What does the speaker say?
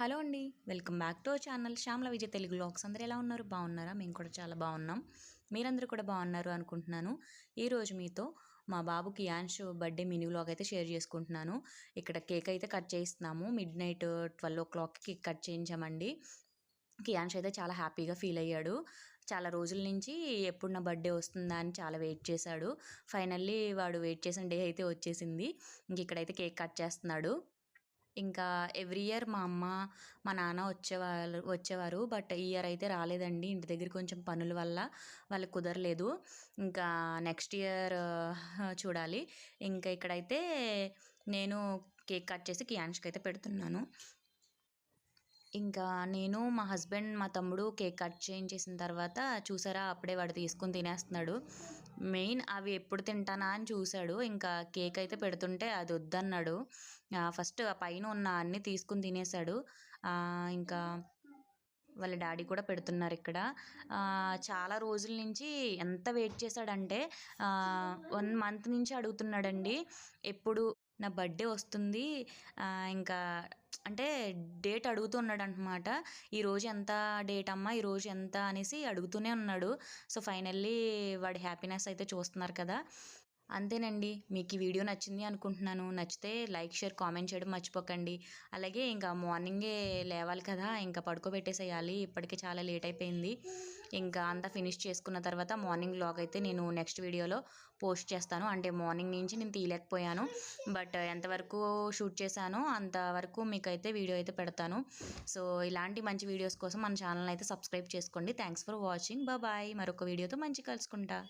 Hello అండి. Welcome back to our channel Shyamala Vijay Telugu vlogs. అందరూ ఎలా ఉన్నారు? బాగున్నారా? మేము కూడా చాలా బాగున్నాం. మీరందరూ కూడా బాగున్నారు అనుకుంటున్నాను. ఈరోజు మీతో మా బాబుకి యాన్ష్ బర్త్డే మినీ వ్లాగ్ అయితే షేర్ చేసుకుంటున్నాను. ఇక్కడ కేక్ అయితే కట్ చేస్తున్నాము. మిడ్నైట్ 12 o'clockకి కేక్ కట్ చేయించామండి. కియాన్ష్ అయితే చాలా హ్యాపీగా ఫీల్ అయ్యాడు. చాలా రోజుల నుంచి ఎప్పుడు నా బర్త్డే వస్తుందా అని చాలా వెయిట్ చేశాడు. ఫైనల్లీ వాడు వెయిట్ చేసిన డే అయితే వచ్చేసింది. ఇంక ఇక్కడైతే కేక్ కట్ చేస్తున్నాడు. ఇంకా ఎవ్రీ ఇయర్ మా అమ్మ, మా నాన్న వచ్చేవారు. బట్ ఈ ఇయర్ అయితే రాలేదండి. ఇంటి దగ్గర కొంచెం పనుల వల్ల వాళ్ళకి కుదరలేదు. ఇంకా నెక్స్ట్ ఇయర్ చూడాలి. ఇంకా ఇక్కడైతే నేను కేక్ కట్ చేసి కియాన్ష్కి అయితే పెడుతున్నాను. ఇంకా నేను, మా హస్బెండ్, మా తమ్ముడు కేక్ కట్ చేయించేసిన తర్వాత చూసారా, అప్పుడే వాడు తీసుకొని తినేస్తున్నాడు. మెయిన్ అవి ఎప్పుడు తింటానా అని చూశాడు. ఇంకా కేక్ అయితే పెడుతుంటే అది వద్దన్నాడు. ఫస్ట్ ఆ పైన ఉన్న అన్నీ తీసుకుని తినేశాడు. ఇంకా వాళ్ళ డాడీ కూడా పెడుతున్నారు ఇక్కడ. చాలా రోజుల నుంచి ఎంత వెయిట్ చేశాడంటే 1 month నుంచి అడుగుతున్నాడండి. ఎప్పుడు నా బర్త్డే వస్తుంది, ఇంకా అంటే డేట్ అడుగుతున్నాడనమాట. ఈరోజు ఎంత డేట్ అమ్మా, ఈరోజు ఎంత అనేసి అడుగుతూనే ఉన్నాడు. సో ఫైనల్లీ వాడి హ్యాపీనెస్ అయితే చూస్తున్నారు కదా. అంతేనండి. మీకు ఈ వీడియో నచ్చింది అనుకుంటున్నాను. నచ్చితే లైక్, షేర్, కామెంట్ చేయడం మర్చిపోకండి. అలాగే ఇంకా మార్నింగే లేవాలి కదా, ఇంకా పడుకోబెట్టేసేయాలి. ఇప్పటికే చాలా లేట్ అయిపోయింది. ఇంకా అంతా ఫినిష్ చేసుకున్న తర్వాత మార్నింగ్ వ్లాగ్ అయితే నేను నెక్స్ట్ వీడియోలో పోస్ట్ చేస్తాను. అంటే మార్నింగ్ నుంచి నేను తీయలేకపోయాను. బట్ ఎంతవరకు షూట్ చేశానో అంతవరకు మీకైతే వీడియో అయితే పెడతాను. సో ఇలాంటి మంచి వీడియోస్ కోసం మన ఛానల్ అయితే సబ్స్క్రైబ్ చేసుకోండి. Thanks for watching. బాయ్. మరొక వీడియోతో మంచి కలుసుకుంటా.